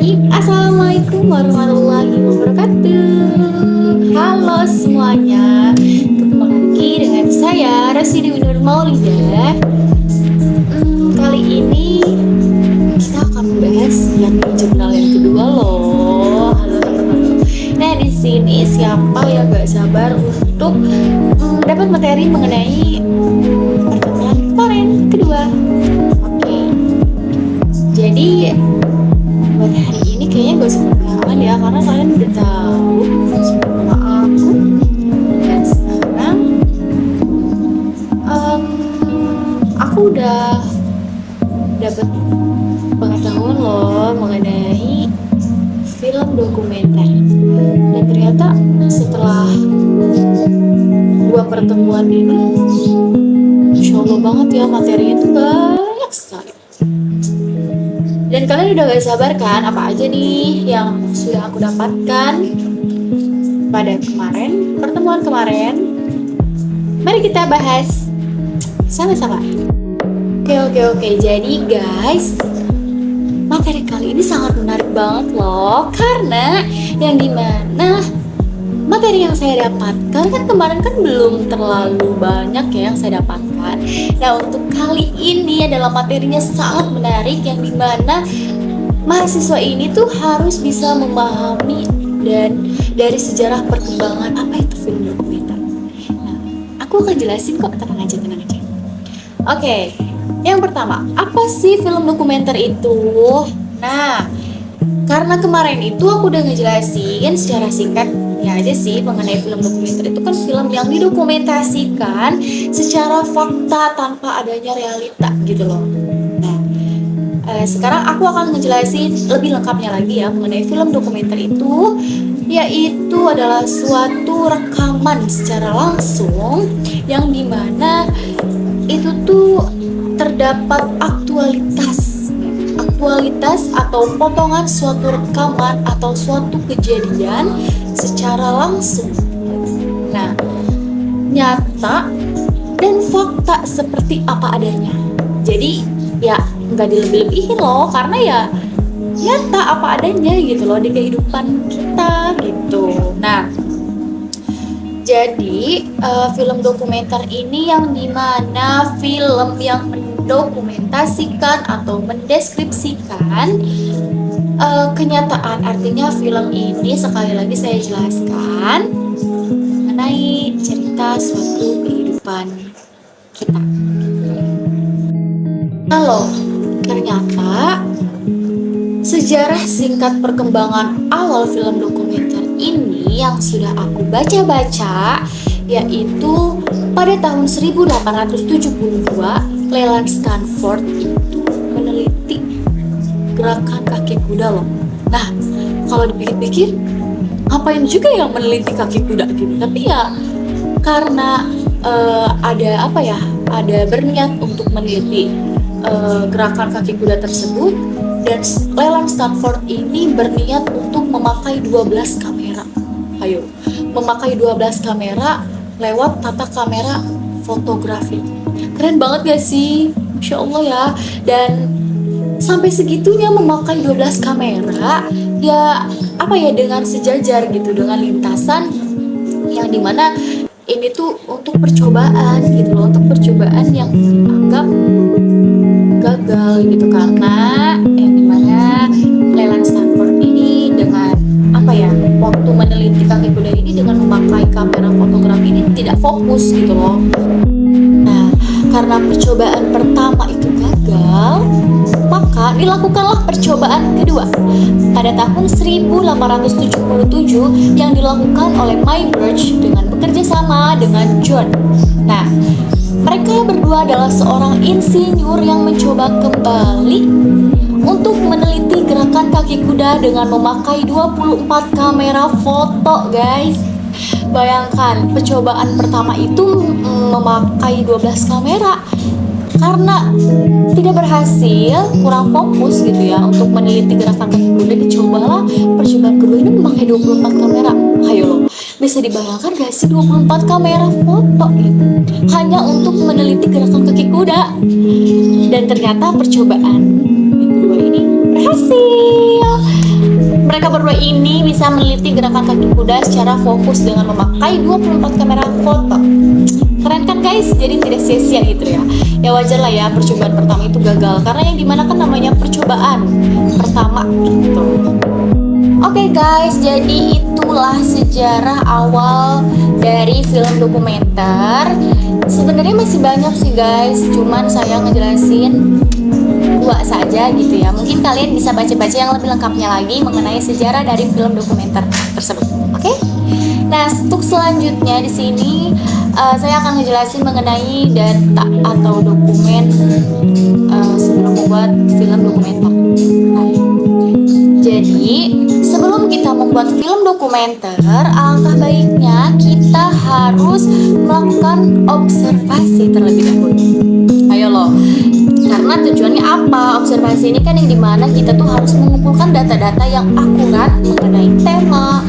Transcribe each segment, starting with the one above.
Bismillahirrahmanirrahim. Assalamualaikum warahmatullahi wabarakatuh. Halo semuanya, ketemu lagi dengan saya Resi Dewi Nur Maulida. Kali ini kita akan membahas yang jurnal yang kedua loh. Halo teman-teman. Nah di sini siapa yang gak sabar untuk dapat materi mengenai pertemuan kemarin kedua. Oke. Jadi buat hari ini kayaknya gak usah perkenalan ya, karena kalian udah tahu siapa aku. Dan sekarang aku udah dapat pengetahuan loh mengenai film dokumenter. Dan ternyata setelah dua pertemuan ini, Masya Allah banget ya, materinya tuh banyak sekali. Dan kalian udah gak sabar kan apa aja nih yang sudah aku dapatkan pada pertemuan kemarin. Mari kita bahas sama-sama. Oke. Jadi guys, materi kali ini sangat menarik banget loh, karena yang dimana materi yang saya dapatkan kan kemarin kan belum terlalu banyak ya yang saya dapatkan. Nah untuk kali ini adalah materinya sangat menarik, yang dimana mahasiswa ini tuh harus bisa memahami dan dari sejarah perkembangan apa itu film dokumenter. Nah aku akan jelasin kok, tenang aja. Oke, yang pertama, apa sih film dokumenter itu? Nah, karena kemarin itu aku udah ngejelasin secara singkat ya aja sih mengenai film dokumenter itu kan film yang didokumentasikan secara fakta tanpa adanya realita gitu loh. Nah, sekarang aku akan ngejelasin lebih lengkapnya lagi ya mengenai film dokumenter itu, yaitu adalah suatu rekaman secara langsung yang dimana itu tuh terdapat aktualitas atau potongan suatu rekaman atau suatu kejadian secara langsung. Nah, nyata dan fakta seperti apa adanya. Jadi ya nggak dilebih-lebihin loh, karena ya nyata apa adanya gitu loh di kehidupan kita gitu. Nah, jadi film dokumenter ini yang dimana film yang mendokumentasikan atau mendeskripsikan kenyataan. Artinya film ini, sekali lagi saya jelaskan, mengenai cerita suatu kehidupan kita. Kalau ternyata sejarah singkat perkembangan awal film dokumenter ini yang sudah aku baca-baca, yaitu pada tahun 1872 Leland Stanford itu meneliti gerakan kaki kuda loh. Nah, kalau dipikir-pikir, ngapain juga yang meneliti kaki kuda gitu? Tapi ya karena ada berniat untuk meneliti gerakan kaki kuda tersebut, dan Leland Stanford ini berniat untuk memakai 12 kamera. Memakai 12 kamera lewat tata kamera fotografi. Keren banget gak sih? Masya Allah ya. Dan sampai segitunya memakai 12 kamera ya dengan sejajar gitu, dengan lintasan yang dimana ini tuh untuk percobaan gitu loh, untuk percobaan yang dianggap gagal gitu, karena yang dimana Leland Stanford ini dengan waktu meneliti kaki kuda ini dengan memakai kamera fotografi ini tidak fokus gitu loh. Nah, karena percobaan pertama itu gagal, maka dilakukanlah percobaan kedua pada tahun 1877 yang dilakukan oleh Muybridge dengan bekerja sama dengan John. Nah, mereka berdua adalah seorang insinyur yang mencoba kembali untuk meneliti gerakan kaki kuda dengan memakai 24 kamera foto, guys. Bayangkan, percobaan pertama itu memakai 12 kamera. Karena tidak berhasil, kurang fokus gitu ya untuk meneliti gerakan kaki kuda, dicobalah percobaan kedua ini memakai 24 kamera. Ayo loh, bisa dibayangkan gak sih 24 kamera foto gitu hanya untuk meneliti gerakan kaki kuda. Dan ternyata percobaan yang kedua ini berhasil. Mereka berdua ini bisa meneliti gerakan kaki kuda secara fokus dengan memakai 24 kamera foto. Keren kan guys? Jadi tidak sia-sia gitu ya. Ya wajar lah ya percobaan pertama itu gagal, karena yang dimana kan namanya percobaan pertama gitu. Oke guys, jadi itulah sejarah awal dari film dokumenter. Sebenarnya masih banyak sih guys, cuman saya ngejelasin 2 saja gitu ya. Mungkin kalian bisa baca-baca yang lebih lengkapnya lagi mengenai sejarah dari film dokumenter tersebut. Oke? Nah, untuk selanjutnya di sini saya akan ngejelasin mengenai data atau dokumen sebelum membuat film dokumenter. Nah, jadi sebelum kita membuat film dokumenter, alangkah baiknya kita harus melakukan observasi terlebih dahulu. Ayo loh. Karena tujuannya apa? Observasi ini kan yang dimana kita tuh harus mengumpulkan data-data yang akurat mengenai tema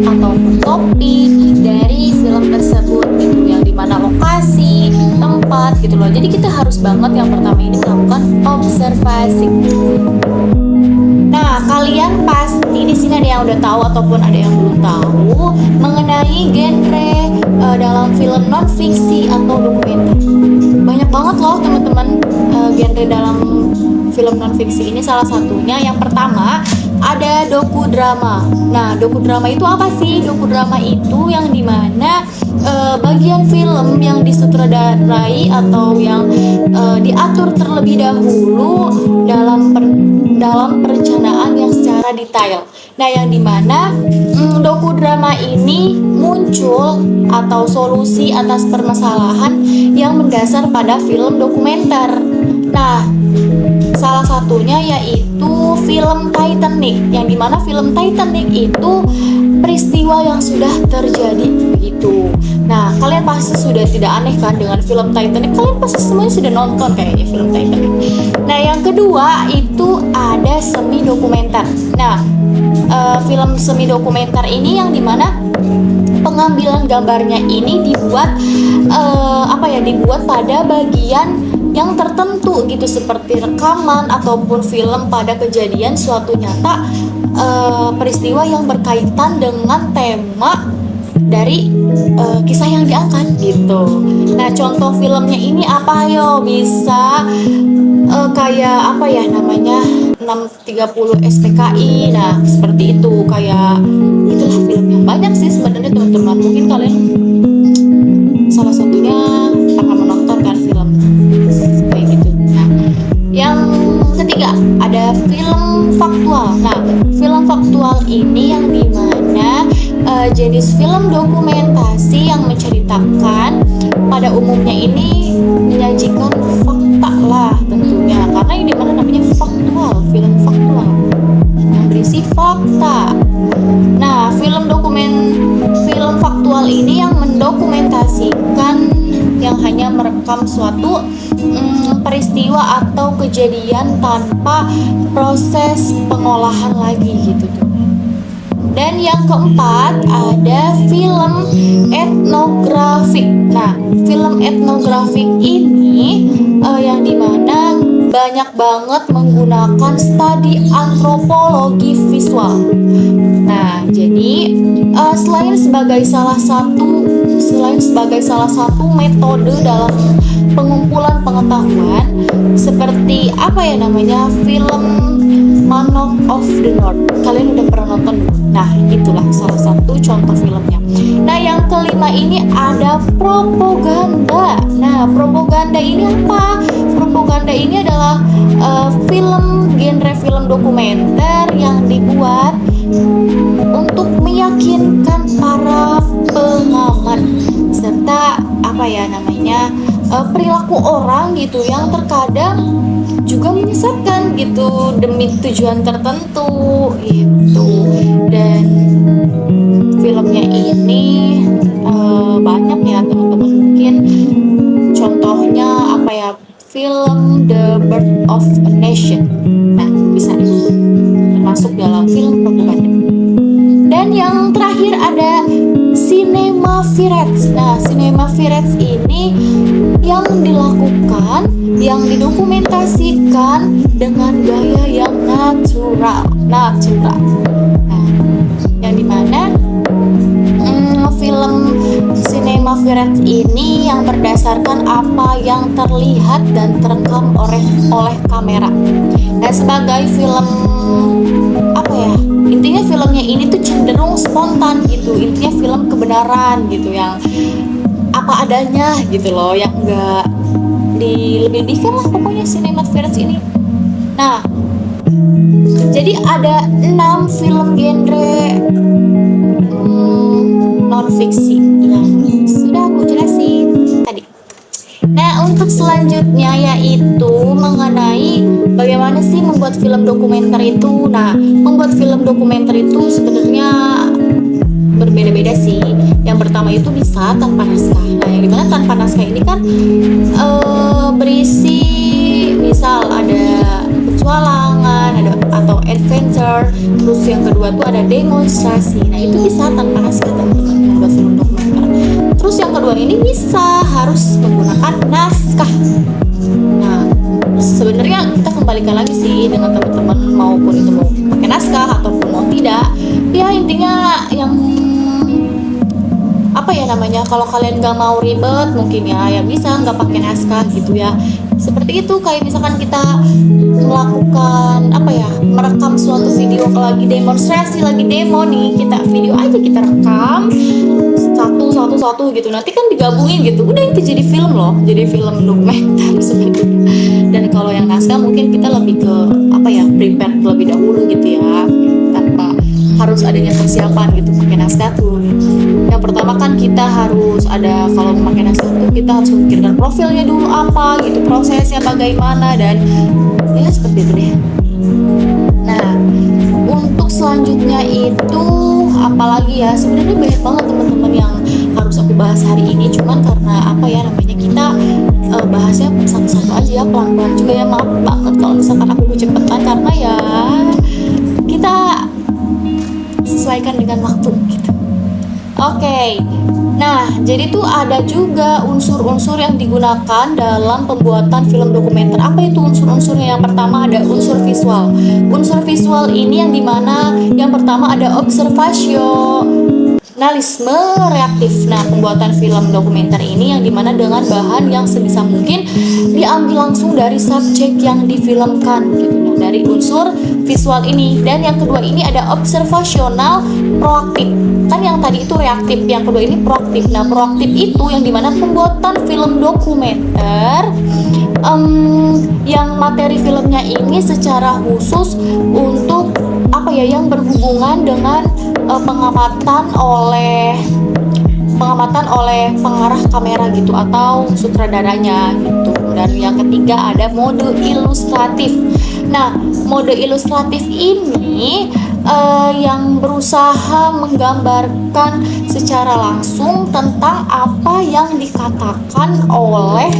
ataupun topik dari film tersebut gitu, yang dimana lokasi, tempat gitu loh. Jadi kita harus banget yang pertama ini melakukan observasi. Nah, kalian pasti di sini ada yang udah tahu ataupun ada yang belum tahu mengenai genre dalam film non fiksi atau dokumenter. Banyak banget loh teman-teman genre dalam film non fiksi ini. Salah satunya yang pertama ada dokudrama. Nah, dokudrama itu apa sih? Dokudrama itu yang dimana bagian film yang disutradarai atau yang diatur terlebih dahulu dalam perencanaan yang secara detail. Nah, yang dimana dokudrama ini muncul atau solusi atas permasalahan yang mendasar pada film dokumenter. Nah, salah satunya yaitu film Titanic, yang dimana film Titanic itu peristiwa yang sudah terjadi begitu. Nah, kalian pasti sudah tidak aneh kan dengan film Titanic. Kalian pasti semuanya sudah nonton kayaknya film Titanic. Nah, yang kedua itu ada semi dokumenter. Nah, film semi dokumenter ini yang dimana pengambilan gambarnya ini dibuat dibuat pada bagian yang tertentu gitu, seperti rekaman ataupun film pada kejadian suatu nyata peristiwa yang berkaitan dengan tema dari kisah yang diangkat gitu. Nah, contoh filmnya ini apa yo? Bisa kayak apa ya namanya 630 SPKI. Nah, seperti itu, kayak itulah film yang banyak sih sebenarnya teman-teman. Mungkin kalian salah satunya pernah menonton kan film kayak gitu. Nah, yang ketiga ada film faktual. Nah, film faktual ini yang dimana jenis film dokumentasi yang menceritakan pada umumnya ini menyajikan fakta lah tentunya, karena ini dimana namanya faktual, film faktual yang berisi fakta. Nah, film faktual ini yang mendokumentasikan, yang hanya merekam suatu peristiwa atau kejadian tanpa proses pengolahan lagi gitu tuh. Dan yang keempat ada film etnografik. Nah, film etnografik ini yang dimana banyak banget menggunakan studi antropologi visual. Nah, jadi selain sebagai salah satu metode dalam pengumpulan pengetahuan, seperti film Monarch of the North. Kalian udah pernah nonton? Nah, itulah salah satu contoh filmnya. Nah, yang kelima ini ada propaganda. Nah, propaganda ini apa? Propaganda ini adalah genre film dokumenter yang dibuat untuk meyakinkan para pengamat serta perilaku orang gitu, yang terkadang juga menyesatkan gitu demi tujuan tertentu gitu. Dan filmnya ini banyak ya teman-teman, mungkin contohnya film The Birth of a Nation. Nah, bisa termasuk dalam film propaganda. Dan yang terakhir ada Cinema Virax. Nah, Cinema Virax ini yang dilakukan, yang didokumentasikan dengan gaya yang natural. Nah, yang dimana film Cinema Virage ini yang berdasarkan apa yang terlihat dan terekam oleh kamera. Nah, sebagai film apa ya? Intinya filmnya ini tuh cenderung spontan gitu. Intinya film kebenaran gitu, yang apa adanya gitu loh, yang enggak dilebih-lebihkan lah pokoknya Cinema Virage ini. Nah, jadi ada 6 film genre non-fiksi yang sudah aku jelasin tadi. Nah, untuk selanjutnya yaitu mengenai bagaimana sih membuat film dokumenter itu. Nah, membuat film dokumenter itu sebenarnya berbeda-beda sih. Yang pertama itu bisa tanpa naskah. Nah, yang dimana tanpa naskah ini kan berisi misal ada petualangan, ada atau adventure. Terus yang kedua tuh ada demonstrasi. Nah, itu bisa tanpa naskah teman-teman membuat film dokumenter. Terus yang kedua ini bisa harus menggunakan naskah. Nah, sebenarnya kita kembalikan lagi sih dengan teman-teman, maupun itu mau pakai naskah ataupun mau tidak. Ya intinya yang apa ya namanya, kalau kalian gak mau ribet mungkin ya bisa nggak pakai naskah gitu ya. Seperti itu, kayak misalkan kita melakukan apa ya, merekam suatu video kalau lagi demonstrasi, lagi demo nih, kita video aja, kita rekam satu gitu, nanti kan digabungin gitu, udah itu jadi film loh, jadi film dokumenter sebenarnya. Dan kalau yang naskah mungkin kita lebih ke apa ya, prepare terlebih dahulu gitu ya, tanpa harus adanya persiapan gitu pakai naskah tuh. Yang pertama kan kita harus ada, kalau memakai naskah tuh kita harus memikirkan profilnya dulu apa gitu, prosesnya bagaimana, dan ya seperti itu deh. Nah, untuk selanjutnya itu apalagi ya, sebenarnya banyak banget teman-teman yang harus aku bahas hari ini, cuman karena apa ya namanya, kita bahasnya satu-satu aja, pelan-pelan juga ya. Maaf banget kalau misalkan aku kecepatan, karena ya kita sesuaikan dengan waktu gitu. Oke. Nah, jadi tuh ada juga unsur-unsur yang digunakan dalam pembuatan film dokumenter. Apa itu unsur-unsurnya? Yang pertama ada unsur visual. Unsur visual ini yang dimana yang pertama ada observasionalisme reaktif. Nah, pembuatan film dokumenter ini yang dimana dengan bahan yang sebisa mungkin diambil langsung dari subjek yang difilmkan gitu. Nah, dari unsur visual ini. Dan yang kedua ini ada observasional proaktif. Kan yang tadi itu reaktif, yang kedua ini proaktif. Nah, proaktif itu yang dimana pembuatan film dokumenter yang materi filmnya ini secara khusus untuk apa ya, yang berhubungan dengan pengamatan oleh pengarah kamera gitu atau sutradaranya gitu. Dan yang ketiga ada mode ilustratif. Nah, mode ilustratif ini yang berusaha menggambarkan secara langsung tentang apa yang dikatakan oleh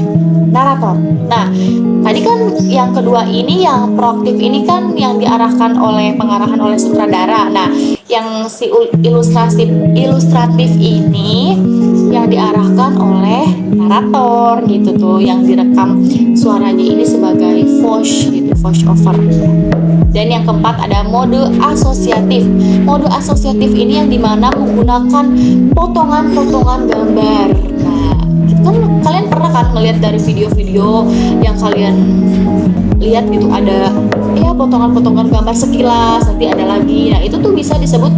narator. Nah, tadi kan yang kedua ini, yang proaktif ini kan yang diarahkan oleh pengarahan oleh sutradara. Nah, yang si ilustratif ini yang diarahkan oleh narator gitu tuh, yang direkam suaranya ini sebagai voice gitu, voice over. Dan yang keempat ada mode asosiatif. Mode asosiatif ini yang dimana menggunakan potongan-potongan gambar. Nah, kan kalian pernah kan melihat dari video-video yang kalian lihat gitu, ada ya potongan-potongan gambar sekilas, nanti ada lagi. Nah, itu tuh disebut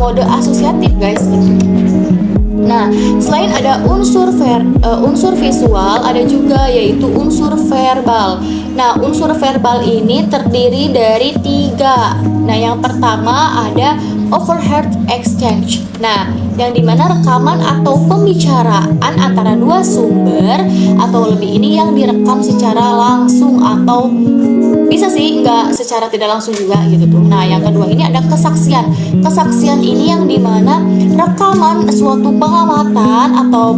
mode asosiatif guys gitu. Nah, selain ada unsur visual, ada juga yaitu unsur verbal. Nah, unsur verbal ini terdiri dari 3. Nah, yang pertama ada overheard exchange. Nah, yang dimana rekaman atau pembicaraan antara dua sumber atau lebih ini yang direkam secara langsung, atau bisa sih nggak secara tidak langsung juga gitu tuh. Nah, yang kedua ini ada kesaksian. Kesaksian ini yang dimana rekaman suatu pengamatan atau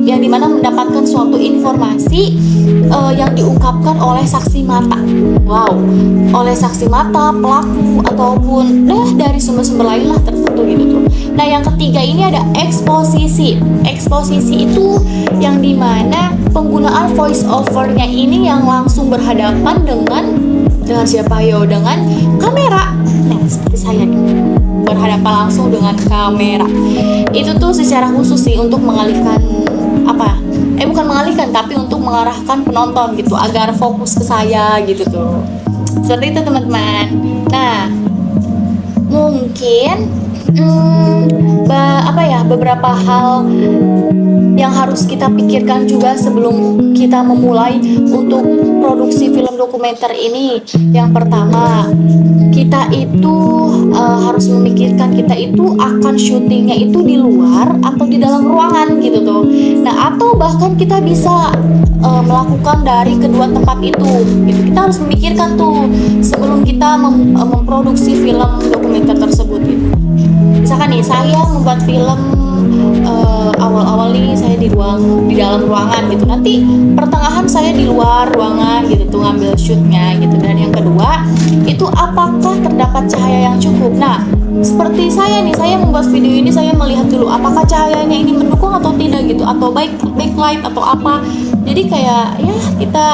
yang dimana mendapatkan suatu informasi yang diungkapkan oleh saksi mata. Wow, oleh saksi mata, pelaku, ataupun dari sumber-sumber lain lah tertentu gitu tuh. Nah, yang ketiga ini ada eksposisi. Eksposisi itu yang dimana penggunaan voice overnya ini yang langsung berhadapan dengan Dengan siapa? Yo, dengan kamera. Nah, seperti saya nih, berhadapan langsung dengan kamera. Itu tuh secara khusus sih untuk mengalihkan apa? Bukan mengalihkan, tapi untuk mengarahkan penonton gitu agar fokus ke saya gitu tuh. Seperti itu teman-teman. Nah, mungkin beberapa hal yang harus kita pikirkan juga sebelum kita memulai untuk produksi film dokumenter ini. Yang pertama, kita itu harus memikirkan kita itu akan syutingnya itu di luar atau di dalam ruangan gitu tuh. Nah, atau bahkan kita bisa melakukan dari kedua tempat itu gitu. Kita harus memikirkan tuh sebelum kita memproduksi film dokumenter tersebut gitu. Misalkan nih, saya membuat film awal-awal nih saya di dalam ruangan gitu, nanti pertengahan saya di luar ruangan gitu tuh ngambil shootnya gitu. Dan yang kedua itu apakah terdapat cahaya yang cukup. Nah, seperti saya nih, saya membuat video ini saya melihat dulu apakah cahayanya ini mendukung atau tidak gitu, atau backlight atau apa. Jadi kayak ya kita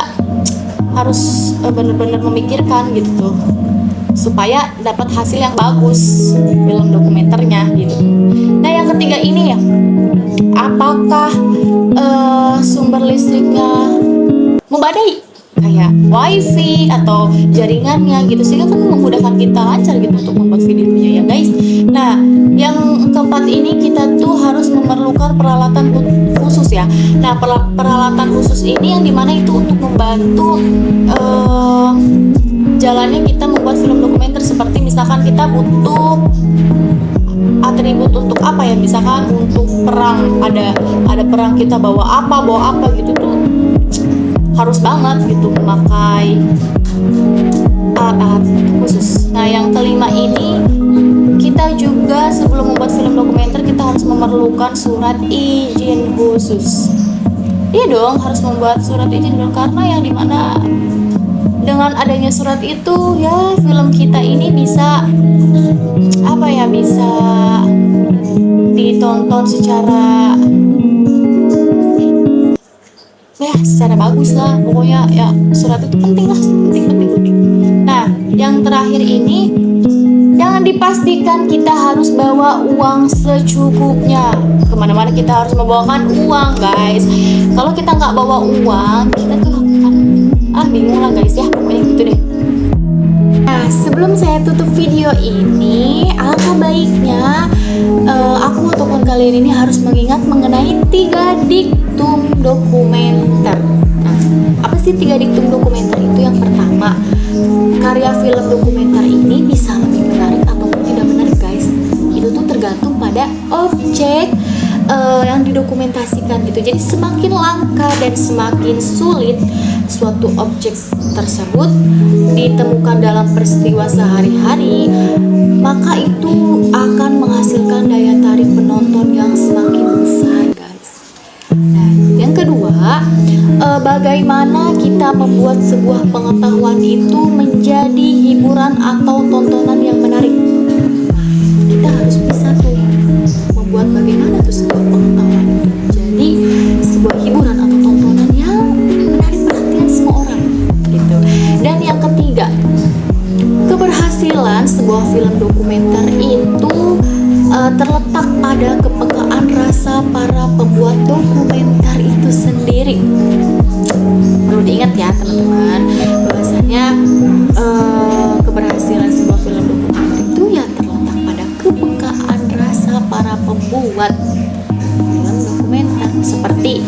harus benar-benar memikirkan gitu tuh supaya dapat hasil yang bagus film dokumenternya gitu. Nah, yang ketiga ini ya, apakah sumber listriknya memadai kayak wifi atau jaringannya gitu, sehingga kan memudahkan kita lancar gitu untuk membuat videonya ya guys. Nah, yang keempat ini kita tuh harus memerlukan peralatan khusus ya. Nah, peralatan khusus ini yang dimana itu untuk membantu jalannya kita membuat film dokumenter. Seperti misalkan kita butuh atribut untuk apa ya, misalkan untuk perang, ada perang, kita bawa apa gitu tuh harus banget gitu memakai alat-alat khusus. Nah, yang kelima ini kita juga sebelum membuat film dokumenter kita harus memerlukan surat izin khusus. Iya dong, harus membuat surat izin dong, karena yang dimana dengan adanya surat itu ya film kita ini bisa bisa ditonton secara bagus lah. Pokoknya ya surat itu penting lah, penting. Nah, yang terakhir ini, jangan dipastikan kita harus bawa uang secukupnya. Kemana-mana kita harus membawakan uang guys. Kalau kita nggak bawa uang, kita tuh akan bingung lah guys ya, pokoknya gitu deh. Nah, sebelum saya tutup video ini, alangkah baiknya aku ataupun kalian ini harus mengingat mengenai 3 diktum dokumenter. Nah, apa sih 3 diktum dokumenter itu? Yang pertama, karya film dokumenter ini bisa lebih menarik ataupun tidak menarik guys. Itu tuh tergantung pada objek yang didokumentasikan gitu. Jadi semakin langka dan semakin sulit suatu objek tersebut ditemukan dalam peristiwa sehari-hari, maka itu akan menghasilkan daya tarik penonton yang semakin besar guys. Nah, yang kedua, bagaimana kita membuat sebuah pengetahuan itu menjadi hiburan atau tontonan yang menarik. Kita harus bisa tuh membuat bagaimana tuh sebuah pengetahuan itu jadi sebuah hiburan atau tontonan yang menarik perhatian semua orang gitu. Dan yang ketiga, keberhasilan sebuah film dokumenter itu terletak pada kepekaan rasa para pembuat dokumenter itu sendiri. Perlu diingat ya teman-teman, bahwasanya keberhasilan sebuah film dokumenter itu ya terletak pada kepekaan rasa para pembuat film dokumenter, seperti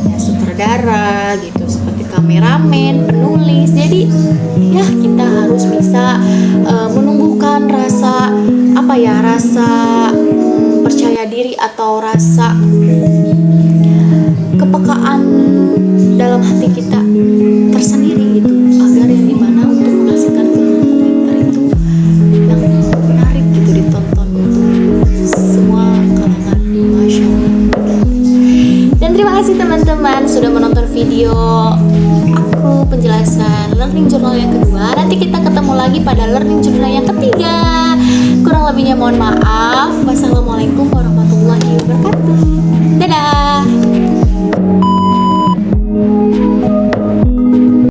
ya, sutradara gitu, seperti kameramen, penulis. Jadi ya kita harus bisa menumbuhkan rasa percaya diri atau rasa kepekaan dalam hati kita tersendiri gitu, agar yang dimana untuk menghasilkan film dokumenter itu yang menarik gitu ditonton untuk semua kalangan. Masya Allah. Dan terima kasih teman-teman sudah menonton video aku penjelasan learning journal yang kedua. Nanti kita ketemu lagi pada learning journal yang ketiga. Kurang lebihnya mohon maaf. Wassalamualaikum warahmatullahi wabarakatuh.